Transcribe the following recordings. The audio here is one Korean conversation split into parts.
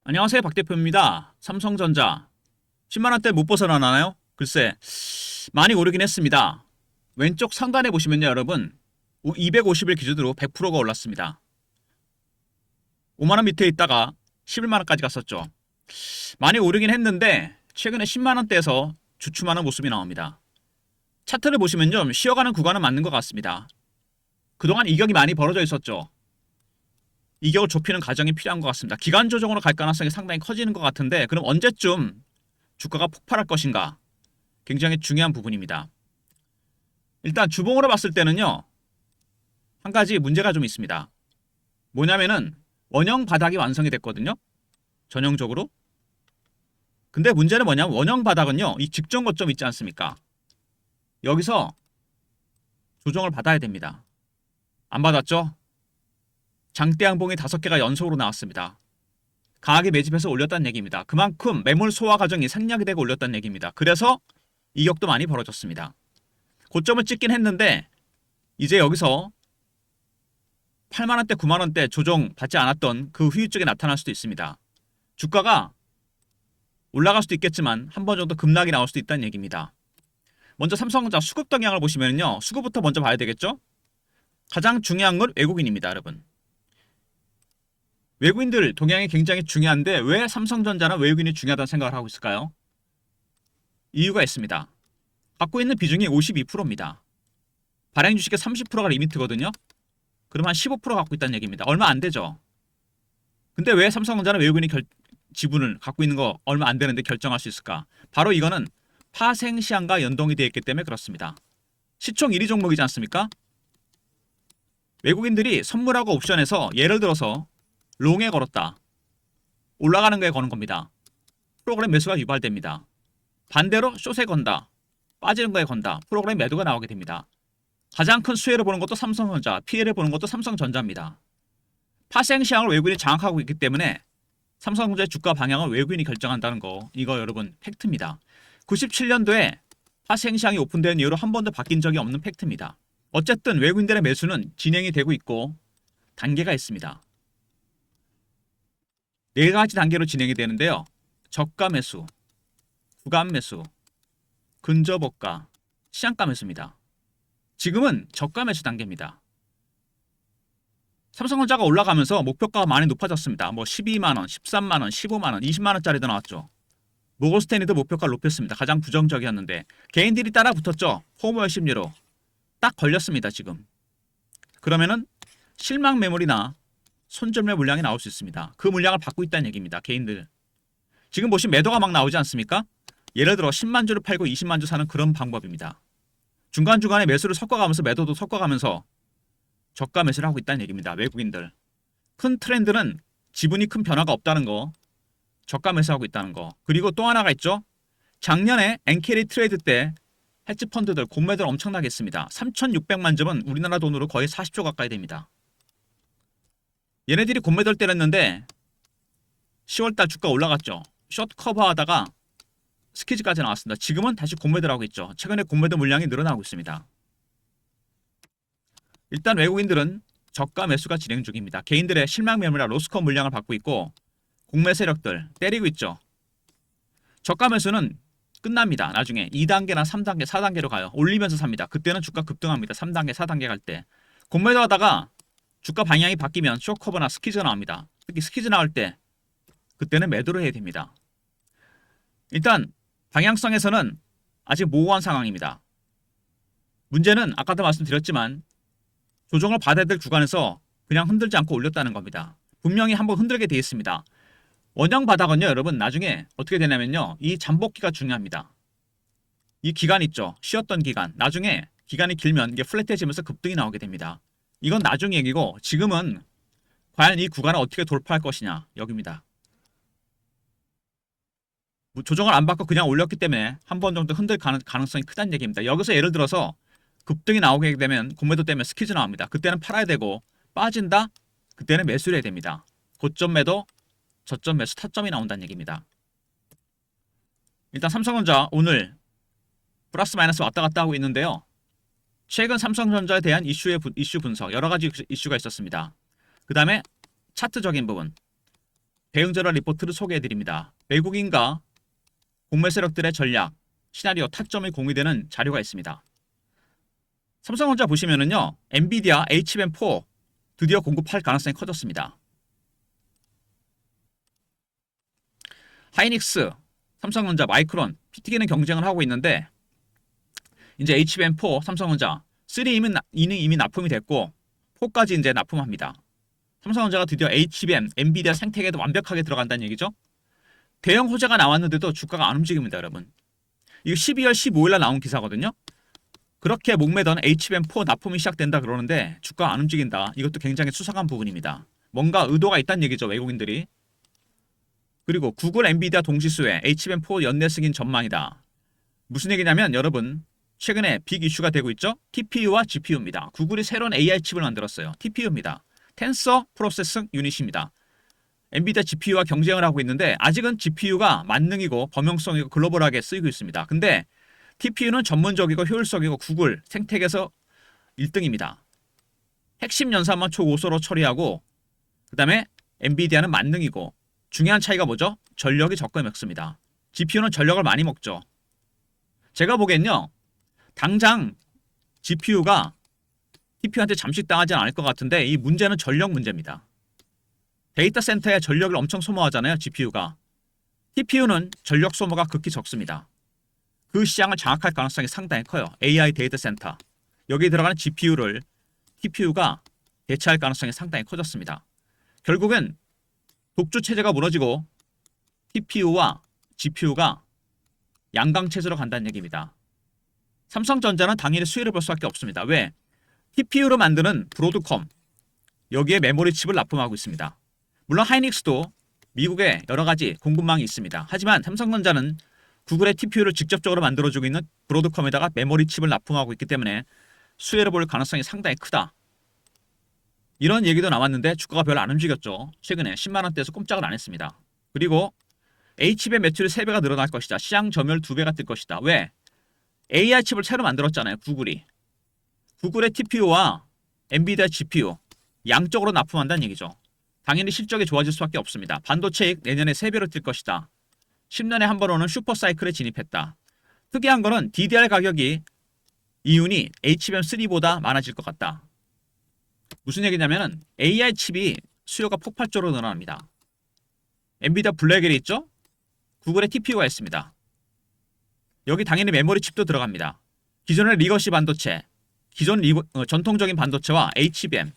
안녕하세요, 박 대표입니다. 삼성전자 10만원대 못 벗어나나요? 글쎄 많이 오르긴 했습니다. 왼쪽 상단에 보시면요 여러분 250일 기준으로 100%가 올랐습니다. 5만원 밑에 있다가 11만원까지 갔었죠. 많이 오르긴 했는데 최근에 10만원대에서 주춤하는 모습이 나옵니다. 차트를 보시면 좀 쉬어가는 구간은 맞는 것 같습니다. 그동안 이격이 많이 벌어져 있었죠. 이격을 좁히는 과정이 필요한 것 같습니다. 기간 조정으로 갈 가능성이 상당히 커지는 것 같은데 그럼 언제쯤 주가가 폭발할 것인가? 굉장히 중요한 부분입니다. 일단 주봉으로 봤을 때는요. 한 가지 문제가 좀 있습니다. 뭐냐면은 원형 바닥이 완성이 됐거든요. 전형적으로. 근데 문제는 뭐냐면 원형 바닥은요. 이 직전 고점 있지 않습니까? 여기서 조정을 받아야 됩니다. 안 받았죠? 장대 양봉이 5개가 연속으로 나왔습니다. 강하게 매집해서 올렸다는 얘기입니다. 그만큼 매물 소화 과정이 생략이 되고 올렸다는 얘기입니다. 그래서 이격도 많이 벌어졌습니다. 고점을 찍긴 했는데 이제 여기서 8만원대, 9만원대 조정 받지 않았던 그 후유증이 나타날 수도 있습니다. 주가가 올라갈 수도 있겠지만 한 번 정도 급락이 나올 수도 있다는 얘기입니다. 먼저 삼성전자 수급 동향을 보시면요. 수급부터 먼저 봐야 되겠죠? 가장 중요한 건 외국인입니다, 여러분. 외국인들 동향이 굉장히 중요한데 왜 삼성전자는 외국인이 중요하다는 생각을 하고 있을까요? 이유가 있습니다. 갖고 있는 비중이 52%입니다. 발행 주식의 30%가 리미트거든요. 그럼 한 15% 갖고 있다는 얘기입니다. 얼마 안 되죠. 근데 왜 삼성전자는 외국인이 지분을 갖고 있는 거 얼마 안 되는데 결정할 수 있을까? 바로 이거는 파생 시한과 연동이 되어 있기 때문에 그렇습니다. 시총 1위 종목이지 않습니까? 외국인들이 선물하고 옵션에서 예를 들어서 롱에 걸었다. 올라가는 거에 거는 겁니다. 프로그램 매수가 유발됩니다. 반대로 숏에 건다. 빠지는 거에 건다. 프로그램 매도가 나오게 됩니다. 가장 큰 수혜를 보는 것도 삼성전자, 피해를 보는 것도 삼성전자입니다. 파생 시향을 외국인이 장악하고 있기 때문에 삼성전자의 주가 방향을 외국인이 결정한다는 거, 이거 여러분 팩트입니다. 97년도에 파생 시향이 오픈된 이후로 한 번도 바뀐 적이 없는 팩트입니다. 어쨌든 외국인들의 매수는 진행이 되고 있고 단계가 있습니다. 4가지 단계로 진행이 되는데요. 저가 매수, 구간 매수, 근저보가, 시장가 매수입니다. 지금은 저가 매수 단계입니다. 삼성전자가 올라가면서 목표가가 많이 높아졌습니다. 뭐 12만원, 13만원, 15만원, 20만원짜리도 나왔죠. 모건스탠리도 목표가를 높였습니다. 가장 부정적이었는데 개인들이 따라 붙었죠. 포모의 심리로. 딱 걸렸습니다. 지금. 그러면은 실망 매물이나 손절매 물량이 나올 수 있습니다. 그 물량을 받고 있다는 얘기입니다. 개인들. 지금 보시면 매도가 막 나오지 않습니까? 예를 들어 10만 주를 팔고 20만 주 사는 그런 방법입니다. 중간중간에 매수를 섞어가면서 매도도 섞어가면서 저가 매수를 하고 있다는 얘기입니다. 외국인들. 큰 트렌드는 지분이 큰 변화가 없다는 거. 저가 매수하고 있다는 거. 그리고 또 하나가 있죠. 작년에 엔캐리 트레이드 때 헤지 펀드들 공매도를 엄청나게 했습니다. 3,600만 점은 우리나라 돈으로 거의 40조 가까이 됩니다. 얘네들이 공매도를 때렸는데 10월달 주가 올라갔죠. 숏 커버하다가 스키즈까지 나왔습니다. 지금은 다시 공매도를 하고 있죠. 최근에 공매도 물량이 늘어나고 있습니다. 일단 외국인들은 저가 매수가 진행 중입니다. 개인들의 실망 매물이나 로스컷 물량을 받고 있고 공매 세력들 때리고 있죠. 저가 매수는 끝납니다. 나중에 2단계나 3단계, 4단계로 가요. 올리면서 삽니다. 그때는 주가 급등합니다. 3단계, 4단계 갈 때. 공매도 하다가 주가 방향이 바뀌면 쇼커버나 스키즈 나옵니다. 특히 스키즈 나올 때 그때는 매도를 해야 됩니다. 일단 방향성에서는 아직 모호한 상황입니다. 문제는 아까도 말씀드렸지만 조정을 받아야 될 구간에서 그냥 흔들지 않고 올렸다는 겁니다. 분명히 한번 흔들게 되어 있습니다. 원형 바닥은요 여러분 나중에 어떻게 되냐면요 이 잠복기가 중요합니다. 이 기간 있죠. 쉬었던 기간. 나중에 기간이 길면 이게 플랫해지면서 급등이 나오게 됩니다. 이건 나중 얘기고 지금은 과연 이 구간을 어떻게 돌파할 것이냐 여기입니다. 조정을 안 받고 그냥 올렸기 때문에 한 번 정도 흔들 가능성이 크다는 얘기입니다. 여기서 예를 들어서 급등이 나오게 되면 공매도 때문에 스키즈 나옵니다. 그때는 팔아야 되고 빠진다? 그때는 매수를 해야 됩니다. 고점 매도, 저점 매수, 타점이 나온다는 얘기입니다. 일단 삼성전자 오늘 플러스 마이너스 왔다 갔다 하고 있는데요. 최근 삼성전자에 대한 이슈 분석 여러 가지 이슈가 있었습니다. 그 다음에 차트적인 부분 대응전환 리포트를 소개해드립니다. 외국인과 공매 세력들의 전략, 시나리오, 타점이 공유되는 자료가 있습니다. 삼성전자 보시면은요, 엔비디아 HBM4 드디어 공급할 가능성이 커졌습니다. 하이닉스, 삼성전자, 마이크론, PT기는 경쟁을 하고 있는데 이제 HBM4 삼성전자 3는 이미 납품이 됐고 4까지 이제 납품합니다. 삼성전자가 드디어 HBM, 엔비디아 생태계에도 완벽하게 들어간다는 얘기죠. 대형 호재가 나왔는데도 주가가 안 움직입니다, 여러분. 이거 12월 15일 날 나온 기사거든요. 그렇게 목매던 HBM4 납품이 시작된다 그러는데 주가가 안 움직인다. 이것도 굉장히 수상한 부분입니다. 뭔가 의도가 있다는 얘기죠, 외국인들이. 그리고 구글, 엔비디아 동시수에 HBM4 연내 승인 전망이다. 무슨 얘기냐면 여러분, 최근에 빅 이슈가 되고 있죠? TPU와 GPU입니다. 구글이 새로운 AI 칩을 만들었어요. TPU입니다. 텐서 프로세싱 유닛입니다. 엔비디아 GPU와 경쟁을 하고 있는데 아직은 GPU가 만능이고 범용성이고 글로벌하게 쓰이고 있습니다. 근데 TPU는 전문적이고 효율적이고 구글 생태계에서 1등입니다. 핵심 연산만 초고속으로 처리하고 그 다음에 엔비디아는 만능이고 중요한 차이가 뭐죠? 전력이 적게 먹습니다. GPU는 전력을 많이 먹죠. 제가 보기엔요, 당장 GPU가 TPU한테 잠식당하지 않을 것 같은데 이 문제는 전력 문제입니다. 데이터 센터에 전력을 엄청 소모하잖아요, GPU가. TPU는 전력 소모가 극히 적습니다. 그 시장을 장악할 가능성이 상당히 커요. AI 데이터 센터. 여기에 들어가는 GPU를 TPU가 대체할 가능성이 상당히 커졌습니다. 결국은 독주 체제가 무너지고 TPU와 GPU가 양강 체제로 간다는 얘기입니다. 삼성전자는 당연히 수혜를 볼 수밖에 없습니다. 왜? TPU로 만드는 브로드컴, 여기에 메모리 칩을 납품하고 있습니다. 물론 하이닉스도 미국에 여러 가지 공급망이 있습니다. 하지만 삼성전자는 구글의 TPU를 직접적으로 만들어주고 있는 브로드컴에다가 메모리 칩을 납품하고 있기 때문에 수혜를 볼 가능성이 상당히 크다. 이런 얘기도 나왔는데 주가가 별로 안 움직였죠. 최근에 10만원대에서 꼼짝을 안 했습니다. 그리고 HBM 매출이 3배가 늘어날 것이다. 시장 점유율 2배가 뜰 것이다. 왜? AI 칩을 새로 만들었잖아요, 구글이. 구글의 TPU와 엔비디아 GPU 양쪽으로 납품한다는 얘기죠. 당연히 실적이 좋아질 수밖에 없습니다. 반도체익 내년에 3배로 뛸 것이다. 10년에 한 번 오는 슈퍼사이클에 진입했다. 특이한 거는 DDR 가격이 이윤이 HBM3보다 많아질 것 같다. 무슨 얘기냐면 AI 칩이 수요가 폭발적으로 늘어납니다. 엔비디아 블랙엘이 있죠? 구글의 TPU가 있습니다. 여기 당연히 메모리 칩도 들어갑니다. 기존의 리거시 반도체, 전통적인 반도체와 HBM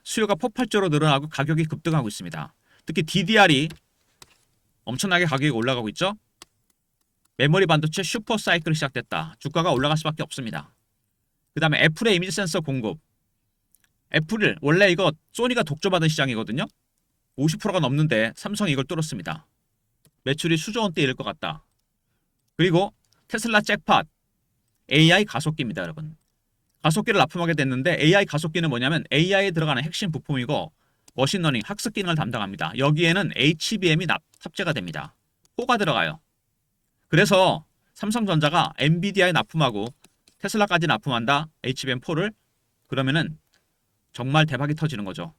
수요가 폭발적으로 늘어나고 가격이 급등하고 있습니다. 특히 DDR이 엄청나게 가격이 올라가고 있죠. 메모리 반도체 슈퍼 사이클이 시작됐다. 주가가 올라갈 수밖에 없습니다. 그 다음에 애플의 이미지 센서 공급. 애플을 원래 이거 소니가 독점하던 시장이거든요. 50%가 넘는데 삼성이 이걸 뚫었습니다. 매출이 수조 원대 이를 것 같다. 그리고 테슬라 잭팟 AI 가속기입니다, 여러분. 가속기를 납품하게 됐는데 AI 가속기는 뭐냐면 AI에 들어가는 핵심 부품이고 머신러닝 학습 기능을 담당합니다. 여기에는 HBM이 탑재가 됩니다. 4가 들어가요. 그래서 삼성전자가 엔비디아에 납품하고 테슬라까지 납품한다. HBM4를 그러면은 정말 대박이 터지는 거죠.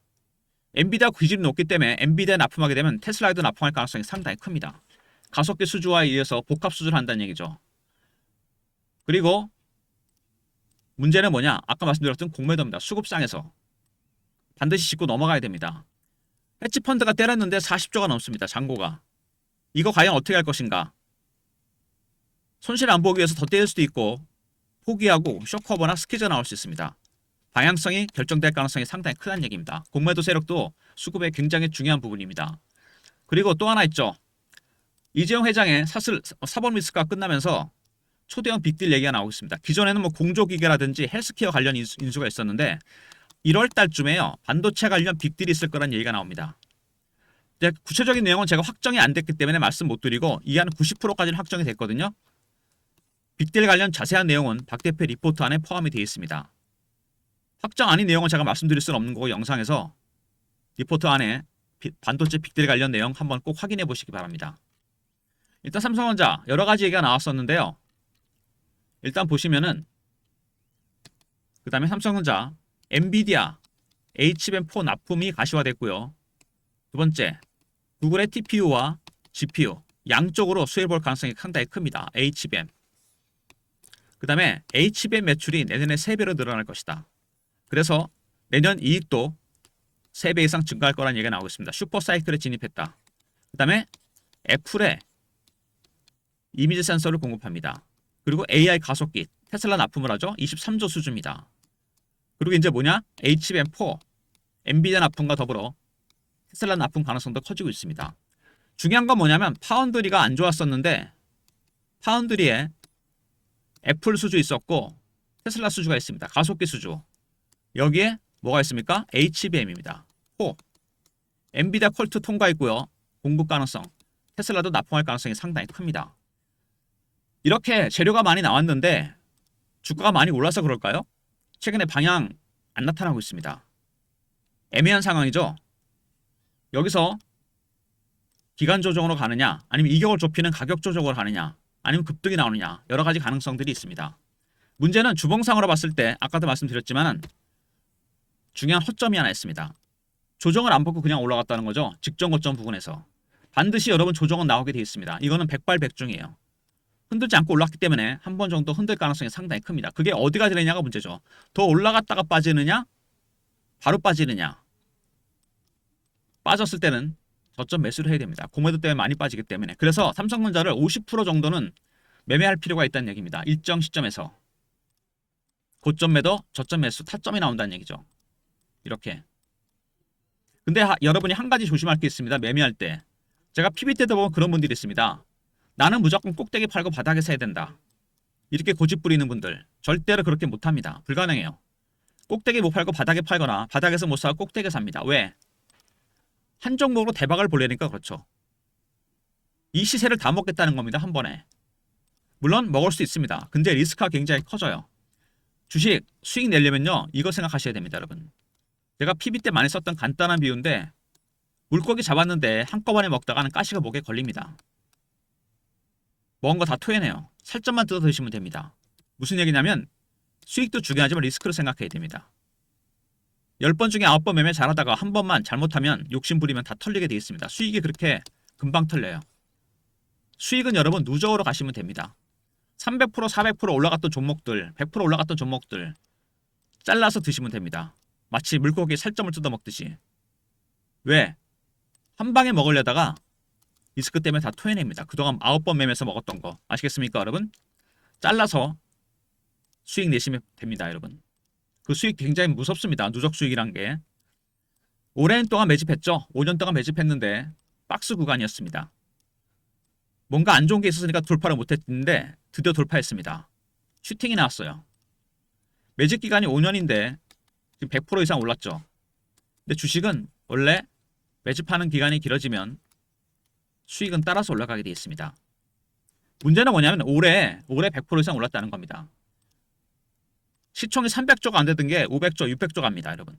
엔비디아 기준이 높기 때문에 엔비디아에 납품하게 되면 테슬라에도 납품할 가능성이 상당히 큽니다. 가속기 수주화에 의해서 복합 수주를 한다는 얘기죠. 그리고 문제는 뭐냐? 아까 말씀드렸던 공매도입니다. 수급상에서 반드시 짚고 넘어가야 됩니다. 헤지펀드가 때렸는데 40조가 넘습니다. 잔고가. 이거 과연 어떻게 할 것인가? 손실 안 보기 위해서 더 때릴 수도 있고 포기하고 쇼커버나 스퀴즈가 나올 수 있습니다. 방향성이 결정될 가능성이 상당히 크다는 얘기입니다. 공매도 세력도 수급에 굉장히 중요한 부분입니다. 그리고 또 하나 있죠. 이재용 회장의 사법 리스크가 끝나면서 초대형 빅딜 얘기가 나오고 있습니다. 기존에는 뭐 공조기계라든지 헬스케어 관련 인수가 있었는데 1월 달쯤에요. 반도체 관련 빅딜이 있을 거란 얘기가 나옵니다. 이제 구체적인 내용은 제가 확정이 안 됐기 때문에 말씀 못 드리고 이 한 90%까지는 확정이 됐거든요. 빅딜 관련 자세한 내용은 박 대표 리포트 안에 포함이 되어 있습니다. 확정 아닌 내용은 제가 말씀드릴 수는 없는 거고 영상에서 리포트 안에 반도체 빅딜 관련 내용 한번 꼭 확인해 보시기 바랍니다. 일단 삼성전자 여러 가지 얘기가 나왔었는데요. 일단 보시면은 그 다음에 삼성전자 엔비디아 HBM4 납품이 가시화됐고요. 두 번째 구글의 TPU와 GPU 양쪽으로 수혜볼 가능성이 상당히 큽니다. HBM. 그 다음에 HBM 매출이 내년에 3배로 늘어날 것이다. 그래서 내년 이익도 3배 이상 증가할 거라는 얘기가 나오고 있습니다. 슈퍼사이클에 진입했다. 그 다음에 애플에 이미지 센서를 공급합니다. 그리고 AI 가속기, 테슬라 납품을 하죠. 23조 수주입니다. 그리고 이제 뭐냐? HBM4, 엔비디아 납품과 더불어 테슬라 납품 가능성도 커지고 있습니다. 중요한 건 뭐냐면 파운드리가 안 좋았었는데 파운드리에 애플 수주 있었고 테슬라 수주가 있습니다. 가속기 수주. 여기에 뭐가 있습니까? HBM입니다. 4. 엔비디아 퀄트 통과했고요. 공급 가능성. 테슬라도 납품할 가능성이 상당히 큽니다. 이렇게 재료가 많이 나왔는데 주가가 많이 올라서 그럴까요? 최근에 방향 안 나타나고 있습니다. 애매한 상황이죠. 여기서 기간 조정으로 가느냐, 아니면 이격을 좁히는 가격 조정으로 가느냐, 아니면 급등이 나오느냐, 여러 가지 가능성들이 있습니다. 문제는 주봉상으로 봤을 때 아까도 말씀드렸지만 중요한 허점이 하나 있습니다. 조정을 안 받고 그냥 올라갔다는 거죠. 직전 고점 부근에서. 반드시 여러분 조정은 나오게 되어 있습니다. 이거는 백발백중이에요. 흔들지 않고 올랐기 때문에 한 번 정도 흔들 가능성이 상당히 큽니다. 그게 어디가 되느냐가 문제죠. 더 올라갔다가 빠지느냐, 바로 빠지느냐. 빠졌을 때는 저점 매수를 해야 됩니다. 공매도 때문에 많이 빠지기 때문에. 그래서 삼성전자를 50% 정도는 매매할 필요가 있다는 얘기입니다. 일정 시점에서. 고점 매도, 저점 매수, 타점이 나온다는 얘기죠. 이렇게. 근데 여러분이 한 가지 조심할 게 있습니다. 매매할 때. 제가 PB 때도 보면 그런 분들이 있습니다. 나는 무조건 꼭대기 팔고 바닥에 사야 된다. 이렇게 고집 부리는 분들. 절대로 그렇게 못합니다. 불가능해요. 꼭대기 못 팔고 바닥에 팔거나 바닥에서 못 사고 꼭대기에 삽니다. 왜? 한 종목으로 대박을 보려니까 그렇죠. 이 시세를 다 먹겠다는 겁니다. 한 번에. 물론 먹을 수 있습니다. 근데 리스크가 굉장히 커져요. 주식 수익 내려면요. 이거 생각하셔야 됩니다. 여러분. 제가 PB 때 많이 썼던 간단한 비유인데 물고기 잡았는데 한꺼번에 먹다가는 가시가 목에 걸립니다. 먹은 거 다 토해내요. 살점만 뜯어 드시면 됩니다. 무슨 얘기냐면 수익도 중요하지만 리스크를 생각해야 됩니다. 10번 중에 9번 매매 잘하다가 한 번만 잘못하면 욕심 부리면 다 털리게 되어 있습니다. 수익이 그렇게 금방 털려요. 수익은 여러분 누적으로 가시면 됩니다. 300%, 400% 올라갔던 종목들, 100% 올라갔던 종목들 잘라서 드시면 됩니다. 마치 물고기 살점을 뜯어먹듯이. 왜? 한 방에 먹으려다가 리스크 때문에 다 토해냅니다. 그동안 9번 매매해서 먹었던 거. 아시겠습니까 여러분? 잘라서 수익 내시면 됩니다. 여러분. 그 수익 굉장히 무섭습니다. 누적 수익이란 게. 오랜 동안 매집했죠. 5년 동안 매집했는데 박스 구간이었습니다. 뭔가 안 좋은 게 있었으니까 돌파를 못했는데 드디어 돌파했습니다. 슈팅이 나왔어요. 매집 기간이 5년인데 지금 100% 이상 올랐죠. 근데 주식은 원래 매집하는 기간이 길어지면 수익은 따라서 올라가게 되어 있습니다. 문제는 뭐냐면 올해 100% 이상 올랐다는 겁니다. 시총이 300조가 안 되던 게 500조, 600조 갑니다. 여러분.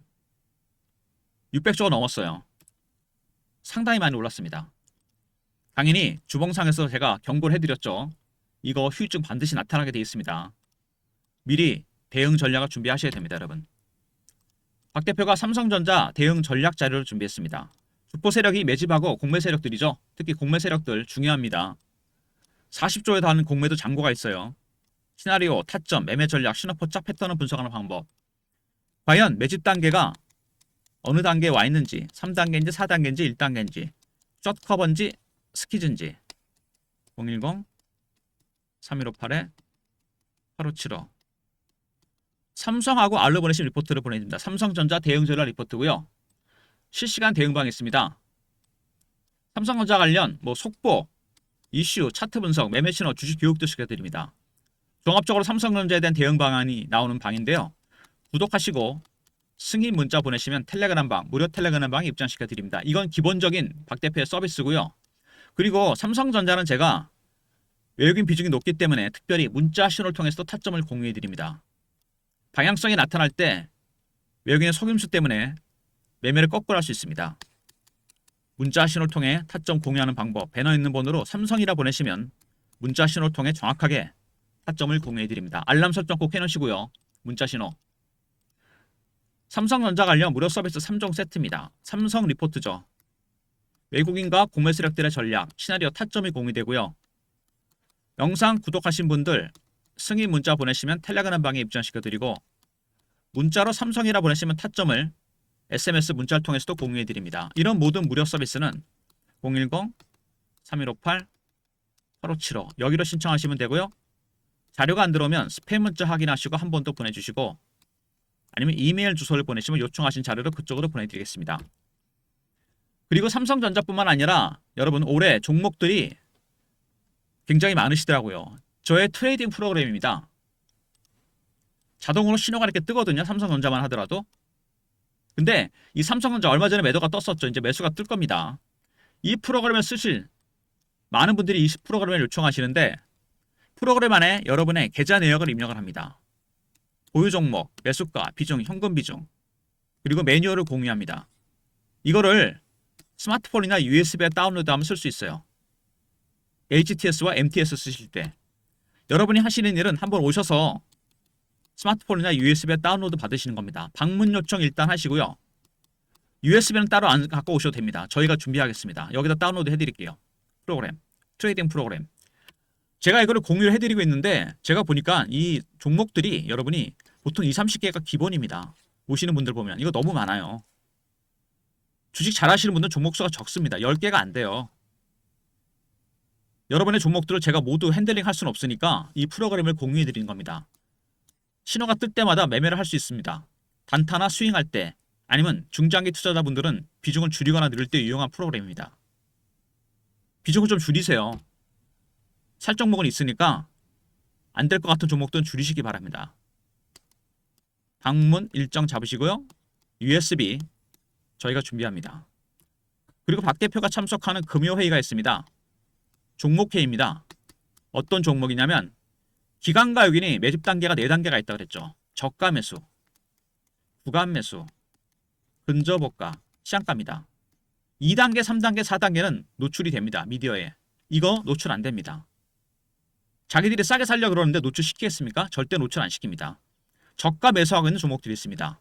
600조가 넘었어요. 상당히 많이 올랐습니다. 당연히 주봉상에서 제가 경고를 해드렸죠. 이거 휴유증 반드시 나타나게 되어 있습니다. 미리 대응 전략을 준비하셔야 됩니다. 여러분. 박 대표가 삼성전자 대응 전략 자료를 준비했습니다. 주포 세력이 매집하고 공매 세력들이죠. 특히 공매 세력들 중요합니다. 40조에 달하는 공매도 잔고가 있어요. 시나리오, 타점, 매매 전략, 신호포착 패턴을 분석하는 방법. 과연 매집 단계가 어느 단계에 와 있는지 3단계인지 4단계인지 1단계인지 숏커버인지 스키즈인지 010-3158-8575 삼성하고 알로 보내신 리포트를 보내줍니다. 삼성전자 대응 전략 리포트고요. 실시간 대응방이 있습니다. 삼성전자 관련 속보, 이슈, 차트 분석, 매매 신호, 주식 교육도 시켜드립니다. 종합적으로 삼성전자에 대한 대응 방안이 나오는 방인데요. 구독하시고 승인 문자 보내시면 텔레그램 방, 무료 텔레그램 방에 입장시켜 드립니다. 이건 기본적인 박 대표의 서비스고요. 그리고 삼성전자는 제가 외국인 비중이 높기 때문에 특별히 문자 신호를 통해서 타점을 공유해 드립니다. 방향성이 나타날 때 외국인의 속임수 때문에 매매를 거꾸로 할 수 있습니다. 문자 신호를 통해 타점 공유하는 방법, 배너 있는 번호로 삼성이라 보내시면 문자 신호를 통해 정확하게 타점을 공유해 드립니다. 알람 설정 꼭 해놓으시고요. 문자 신호. 삼성전자 관련 무료 서비스 3종 세트입니다. 삼성 리포트죠. 외국인과 공매 세력들의 전략, 시나리오 타점이 공유되고요. 영상 구독하신 분들 승인 문자 보내시면 텔레그램 방에 입장시켜드리고 문자로 삼성이라 보내시면 타점을 SMS 문자를 통해서도 공유해드립니다. 이런 모든 무료 서비스는 010-3158-8575 여기로 신청하시면 되고요. 자료가 안 들어오면 스팸 문자 확인하시고 한 번 더 보내주시고 아니면 이메일 주소를 보내시면 요청하신 자료를 그쪽으로 보내드리겠습니다. 그리고 삼성전자뿐만 아니라 여러분 올해 종목들이 굉장히 많으시더라고요. 저의 트레이딩 프로그램입니다. 자동으로 신호가 이렇게 뜨거든요. 삼성전자만 하더라도. 근데 이 삼성전자 얼마 전에 매도가 떴었죠. 이제 매수가 뜰 겁니다. 이 프로그램을 쓰실 많은 분들이 이 프로그램을 요청하시는데 프로그램 안에 여러분의 계좌 내역을 입력을 합니다. 보유 종목, 매수가, 비중, 현금 비중 그리고 매뉴얼을 공유합니다. 이거를 스마트폰이나 USB에 다운로드하면 쓸 수 있어요. HTS와 MTS 쓰실 때 여러분이 하시는 일은 한번 오셔서 스마트폰이나 USB에 다운로드 받으시는 겁니다. 방문 요청 일단 하시고요. USB는 따로 안 갖고 오셔도 됩니다. 저희가 준비하겠습니다. 여기다 다운로드 해드릴게요. 프로그램, 트레이딩 프로그램. 제가 이거를 공유를 해드리고 있는데 제가 보니까 이 종목들이 여러분이 보통 20-30개가 기본입니다. 오시는 분들 보면 이거 너무 많아요. 주식 잘 하시는 분들은 종목 수가 적습니다. 10개가 안 돼요. 여러분의 종목들을 제가 모두 핸들링 할 수는 없으니까 이 프로그램을 공유해 드리는 겁니다. 신호가 뜰 때마다 매매를 할 수 있습니다. 단타나 스윙할 때 아니면 중장기 투자자분들은 비중을 줄이거나 늘릴 때 유용한 프로그램입니다. 비중을 좀 줄이세요. 살 종목은 있으니까 안 될 것 같은 종목들은 줄이시기 바랍니다. 방문 일정 잡으시고요. USB 저희가 준비합니다. 그리고 박 대표가 참석하는 금요회의가 있습니다. 종목회의입니다. 어떤 종목이냐면 기관과 요긴이 매집 단계가 4단계가 있다고 그랬죠. 저가 매수, 구간 매수, 근저보가, 시장가입니다. 2단계, 3단계, 4단계는 노출이 됩니다. 미디어에. 이거 노출 안 됩니다. 자기들이 싸게 살려 그러는데 노출시키겠습니까? 절대 노출 안 시킵니다. 저가 매수하고 있는 종목들이 있습니다.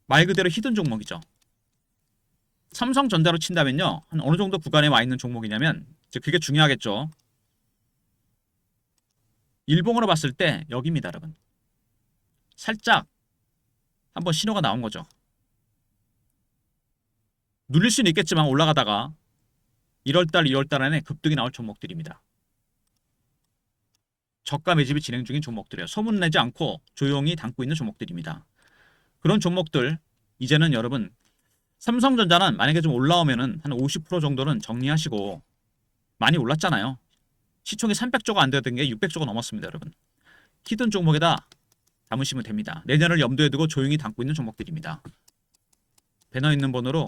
말 그대로 히든 종목이죠. 삼성전자로 친다면요. 한 어느 정도 구간에 와 있는 종목이냐면 이제 그게 중요하겠죠. 일봉으로 봤을 때 여기입니다, 여러분. 살짝 한번 신호가 나온 거죠. 눌릴 수는 있겠지만 올라가다가 1월달, 2월달 안에 급등이 나올 종목들입니다. 저가 매집이 진행 중인 종목들이에요. 소문내지 않고 조용히 담고 있는 종목들입니다. 그런 종목들 이제는 여러분 삼성전자는 만약에 좀 올라오면은 한 50% 정도는 정리하시고 많이 올랐잖아요. 시총이 300조가 안 되던 게 600조가 넘었습니다, 여러분. 히든 종목에다 담으시면 됩니다. 내년을 염두에 두고 조용히 담고 있는 종목들입니다. 배너 있는 번호로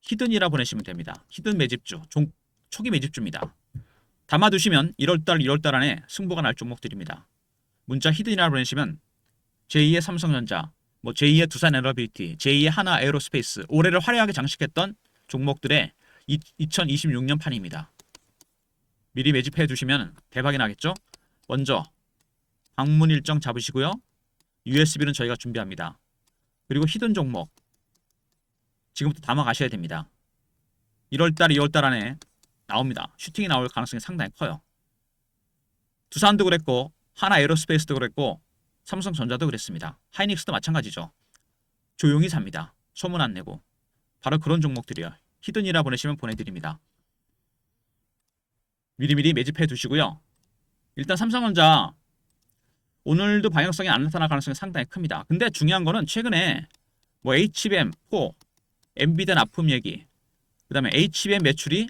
히든이라 보내시면 됩니다. 히든 매집주, 초기 매집주입니다. 담아두시면 1월달, 2월달 안에 승부가 날 종목들입니다. 문자 히든이라 보내시면 제2의 삼성전자, 제2의 두산에너빌리티, 제2의 하나에어로스페이스 올해를 화려하게 장식했던 종목들의 2026년 판입니다. 미리 매집해 두시면 대박이 나겠죠? 먼저 방문 일정 잡으시고요. USB는 저희가 준비합니다. 그리고 히든 종목 지금부터 담아 가셔야 됩니다. 1월달, 2월달 안에 나옵니다. 슈팅이 나올 가능성이 상당히 커요. 두산도 그랬고 하나에어로스페이스도 그랬고 삼성전자도 그랬습니다. 하이닉스도 마찬가지죠. 조용히 삽니다. 소문 안 내고. 바로 그런 종목들이요. 히든이라 보내시면 보내드립니다. 미리미리 매집해 두시고요. 일단 삼성전자 오늘도 방향성이 안 나타날 가능성이 상당히 큽니다. 근데 중요한 거는 최근에 HBM, 4, 엔비디아 납품 얘기, 그 다음에 HBM 매출이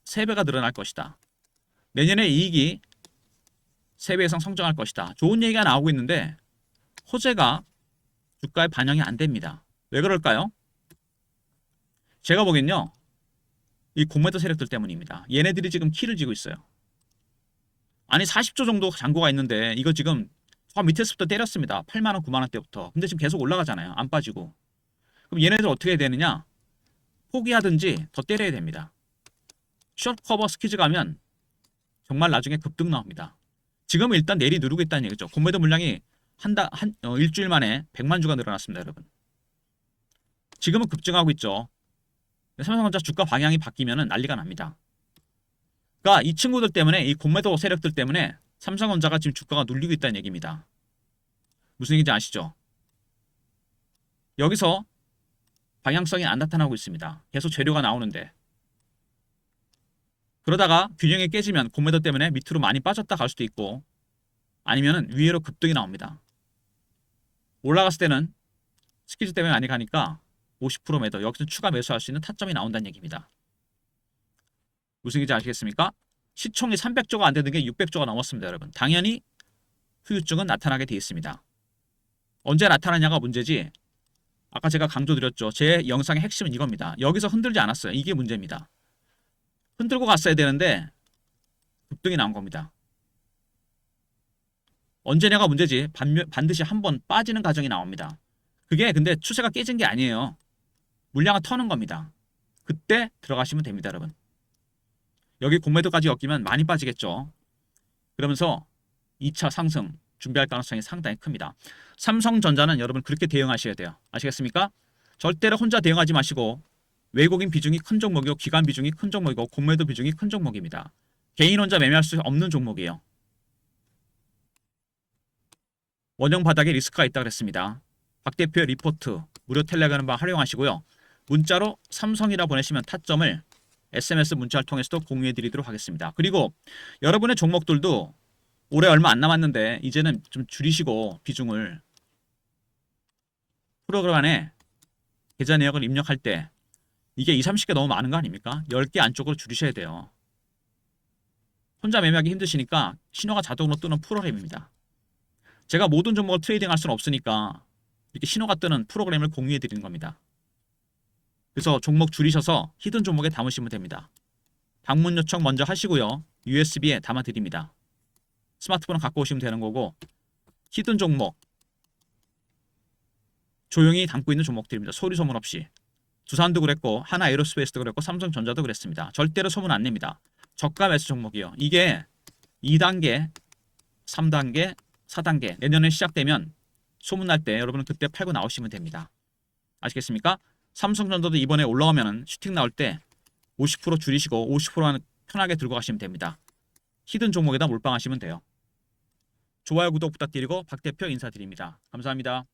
3배가 늘어날 것이다. 내년에 이익이 3배 이상 성장할 것이다. 좋은 얘기가 나오고 있는데 호재가 주가에 반영이 안 됩니다. 왜 그럴까요? 제가 보기엔요. 이 공매도 세력들 때문입니다. 얘네들이 지금 키를 쥐고 있어요. 아니 40조 정도 잔고가 있는데 이거 지금 저 밑에서부터 때렸습니다. 8만원, 9만원대부터. 근데 지금 계속 올라가잖아요. 안 빠지고. 그럼 얘네들 어떻게 해야 되느냐? 포기하든지 더 때려야 됩니다. 숏 커버 스퀴즈 가면 정말 나중에 급등 나옵니다. 지금은 일단 내리 누르고 있다는 얘기죠. 공매도 물량이 일주일 만에 100만 주가 늘어났습니다, 여러분. 지금은 급증하고 있죠. 삼성전자 주가 방향이 바뀌면 난리가 납니다. 그러니까 이 친구들 때문에, 이 공매도 세력들 때문에 삼성전자가 지금 주가가 눌리고 있다는 얘기입니다. 무슨 얘기인지 아시죠? 여기서 방향성이 안 나타나고 있습니다. 계속 재료가 나오는데. 그러다가 균형이 깨지면 공매도 때문에 밑으로 많이 빠졌다 갈 수도 있고, 아니면 위로 급등이 나옵니다. 올라갔을 때는 스퀴즈 때문에 많이 가니까 50% 매도, 여기서 추가 매수할 수 있는 타점이 나온다는 얘기입니다. 무슨 얘기인지 아시겠습니까? 시총이 300조가 안 되는 게 600조가 넘었습니다, 여러분. 당연히 후유증은 나타나게 돼 있습니다. 언제 나타나냐가 문제지. 아까 제가 강조드렸죠. 제 영상의 핵심은 이겁니다. 여기서 흔들지 않았어요. 이게 문제입니다. 흔들고 갔어야 되는데 급등이 나온 겁니다. 언제냐가 문제지. 반드시 한번 빠지는 과정이 나옵니다. 그게 근데 추세가 깨진 게 아니에요. 물량을 터는 겁니다. 그때 들어가시면 됩니다, 여러분. 여기 공매도까지 엮이면 많이 빠지겠죠. 그러면서 2차 상승 준비할 가능성이 상당히 큽니다. 삼성전자는 여러분 그렇게 대응하셔야 돼요. 아시겠습니까? 절대로 혼자 대응하지 마시고, 외국인 비중이 큰 종목이고 기관 비중이 큰 종목이고 공매도 비중이 큰 종목입니다. 개인 혼자 매매할 수 없는 종목이에요. 원형 바닥에 리스크가 있다고 그랬습니다. 박 대표의 리포트 무료 텔레그램 활용하시고요. 문자로 삼성이라 보내시면 타점을 SMS 문자를 통해서도 공유해 드리도록 하겠습니다. 그리고 여러분의 종목들도 올해 얼마 안 남았는데 이제는 좀 줄이시고, 비중을 프로그램 안에 계좌 내역을 입력할 때 이게 20, 30개 너무 많은 거 아닙니까? 10개 안쪽으로 줄이셔야 돼요. 혼자 매매하기 힘드시니까 신호가 자동으로 뜨는 프로그램입니다. 제가 모든 종목을 트레이딩 할 수는 없으니까 이렇게 신호가 뜨는 프로그램을 공유해 드리는 겁니다. 그래서 종목 줄이셔서 히든 종목에 담으시면 됩니다. 방문 요청 먼저 하시고요. USB에 담아 드립니다. 스마트폰을 갖고 오시면 되는 거고, 히든 종목 조용히 담고 있는 종목들입니다. 소리 소문 없이. 두산도 그랬고 하나 에어로스페이스도 그랬고 삼성전자도 그랬습니다. 절대로 소문 안 냅니다. 저가 매수 종목이요. 이게 2단계, 3단계, 4단계 내년에 시작되면 소문날 때 여러분은 그때 팔고 나오시면 됩니다. 아시겠습니까? 삼성전자도 이번에 올라오면 슈팅 나올 때 50% 줄이시고 50%는 편하게 들고 가시면 됩니다. 히든 종목에다 몰빵하시면 돼요. 좋아요, 구독 부탁드리고 박 대표 인사드립니다. 감사합니다.